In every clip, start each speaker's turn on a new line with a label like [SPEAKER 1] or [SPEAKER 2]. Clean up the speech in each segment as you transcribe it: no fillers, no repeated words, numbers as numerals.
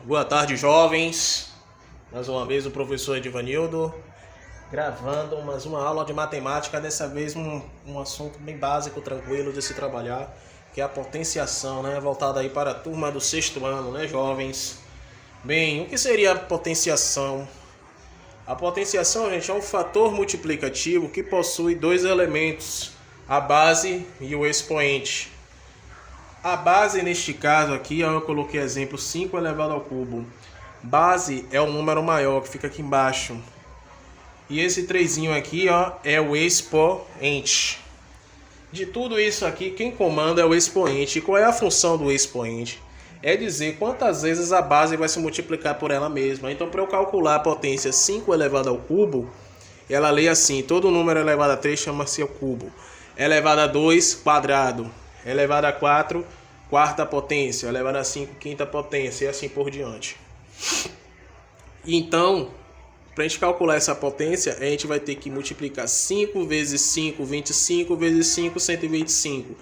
[SPEAKER 1] Boa tarde, jovens. Mais uma vez o professor Edivanildo gravando mais uma aula de matemática, dessa vez um assunto bem básico, tranquilo de se trabalhar, que é a potenciação, né? Voltada aí para a turma do sexto ano, né, jovens? Bem, o que seria a potenciação? A potenciação, gente, é um fator multiplicativo que possui dois elementos, a base e o expoente. A base, neste caso aqui, eu coloquei exemplo 5 elevado ao cubo. Base é o número maior, que fica aqui embaixo. E esse 3 aqui, ó, é o expoente. De tudo isso aqui, quem comanda é o expoente. E qual é a função do expoente? É dizer quantas vezes a base vai se multiplicar por ela mesma. Então, para eu calcular a potência 5 elevado ao cubo, ela lê assim: todo número elevado a 3 chama-se ao cubo. Elevado a 2, quadrado. Elevado a 4, quarta potência. Elevado a 5, quinta potência. E assim por diante. Então, para a gente calcular essa potência, a gente vai ter que multiplicar 5 vezes 5, 25 vezes 5, 125.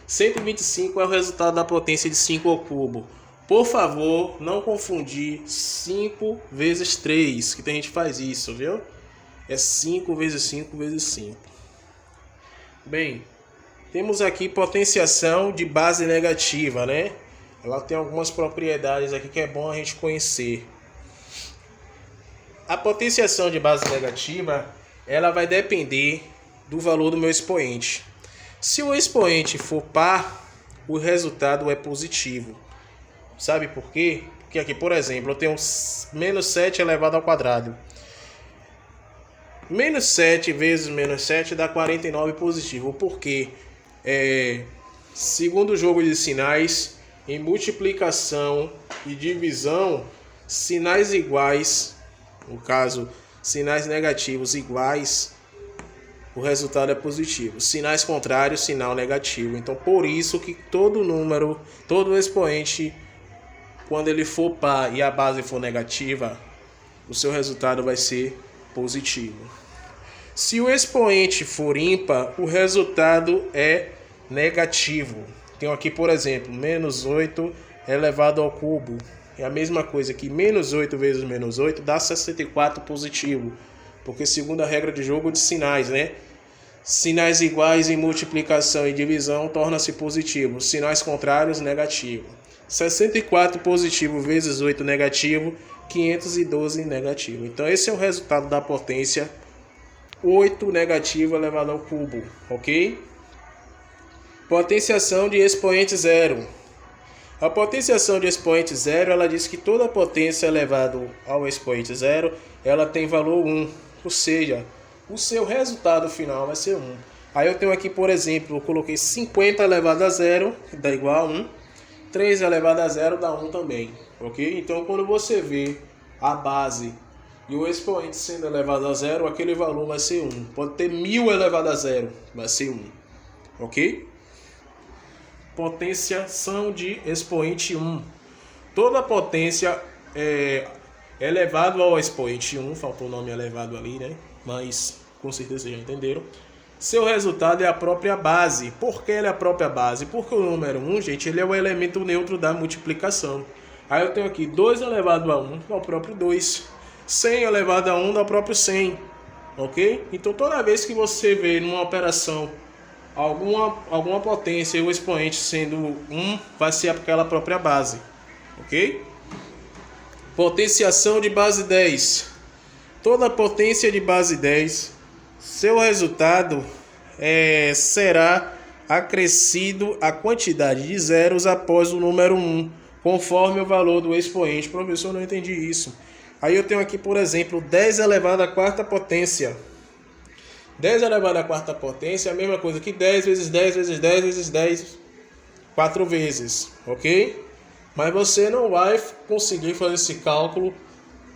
[SPEAKER 1] 125 é o resultado da potência de 5 ao cubo. Por favor, não confundir 5 vezes 3, que tem gente que faz isso, viu? É 5 vezes 5 vezes 5. Bem, temos aqui potenciação de base negativa, né? Ela tem algumas propriedades aqui que é bom a gente conhecer. A potenciação de base negativa, ela vai depender do valor do meu expoente. Se o expoente for par, o resultado é positivo. Sabe por quê? Porque aqui, por exemplo, eu tenho menos 7 elevado ao quadrado. Menos 7 vezes menos 7 dá 49 positivo. Por quê? Segundo o jogo de sinais, em multiplicação e divisão, sinais iguais, no caso, sinais negativos iguais, o resultado é positivo. Sinais contrários, sinal negativo. Então, por isso que todo número, todo expoente, quando ele for par e a base for negativa, o seu resultado vai ser positivo. Se o expoente for ímpar, o resultado é negativo. Tenho aqui, por exemplo, menos 8 elevado ao cubo. É a mesma coisa que menos 8 vezes menos 8 dá 64 positivo. Porque segundo a regra de jogo de sinais, né? Sinais iguais em multiplicação e divisão torna-se positivo. Sinais contrários, negativo. 64 positivo vezes 8 negativo, 512 negativo. Então esse é o resultado da potência 8 negativo elevado ao cubo, ok? Potenciação de expoente zero. A potenciação de expoente zero, ela diz que toda potência elevada ao expoente zero, ela tem valor 1, ou seja, o seu resultado final vai ser 1. Aí eu tenho aqui, por exemplo, eu coloquei 50 elevado a zero, dá igual a 1, 3 elevado a zero dá 1 também, ok? Então quando você vê a base e o expoente sendo elevado a zero, aquele valor vai ser 1. Pode ter 1000 elevado a zero, vai ser 1, ok? Potenciação de expoente 1. Toda potência elevado ao expoente 1, faltou o nome elevado ali, né? Mas com certeza vocês já entenderam. Seu resultado é a própria base. Por que ele é a própria base? Porque o número 1, gente, ele é o elemento neutro da multiplicação. Aí eu tenho aqui 2 elevado a 1, dá o próprio 2. 100 elevado a 1 dá o próprio 100. Ok? Então toda vez que você vê numa operação alguma potência e o expoente sendo 1, vai ser aquela própria base, ok? Potenciação de base 10. Toda potência de base 10, seu resultado será acrescido a quantidade de zeros após o número 1, conforme o valor do expoente. Professor, não entendi isso. Aí eu tenho aqui, por exemplo, 10 elevado à quarta potência. 10 elevado à quarta potência é a mesma coisa que 10 vezes 10 vezes 10 vezes 10, 4 vezes, ok? Mas você não vai conseguir fazer esse cálculo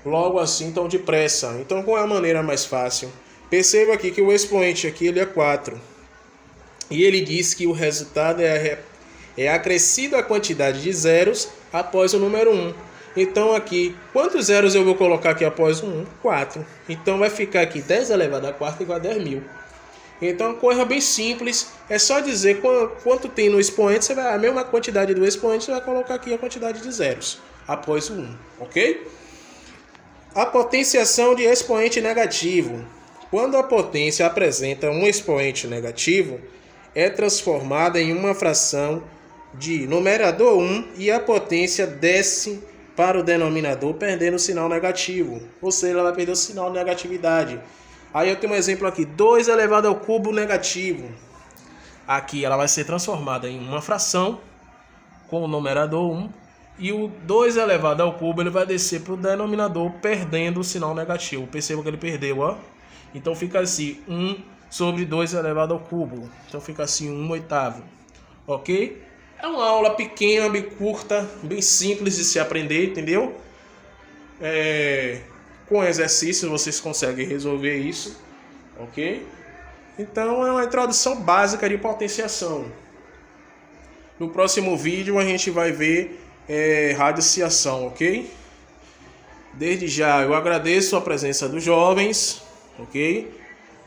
[SPEAKER 1] logo assim tão depressa. Então qual é a maneira mais fácil? Perceba aqui que o expoente aqui ele é 4. E ele diz que o resultado é acrescido a quantidade de zeros após o número 1. Então aqui, quantos zeros eu vou colocar aqui após o 1? 4. Então vai ficar aqui 10 elevado a quarta igual a 10.000. Então, uma coisa bem simples, é só dizer quanto tem no expoente, você vai a mesma quantidade do expoente, você vai colocar aqui a quantidade de zeros após o 1, ok? A potenciação de expoente negativo. Quando a potência apresenta um expoente negativo, é transformada em uma fração de numerador 1 e a potência desce para o denominador, perdendo o sinal negativo. Ou seja, ela vai perder o sinal de negatividade. Aí eu tenho um exemplo aqui, 2 elevado ao cubo negativo. Aqui ela vai ser transformada em uma fração com o numerador 1. E o 2 elevado ao cubo ele vai descer para o denominador, perdendo o sinal negativo. Perceba que ele perdeu, ó. Então fica assim, 1 sobre 2 elevado ao cubo. Então fica assim, 1/8. Ok? É uma aula pequena, bem curta, bem simples de se aprender, entendeu? Com exercícios vocês conseguem resolver isso, ok? Então é uma introdução básica de potenciação. No próximo vídeo a gente vai ver radiciação, ok? Desde já eu agradeço a presença dos jovens, ok?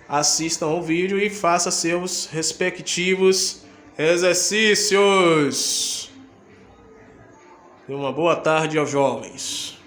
[SPEAKER 1] Assistam o vídeo e façam seus respectivos exercícios. E uma boa tarde aos jovens.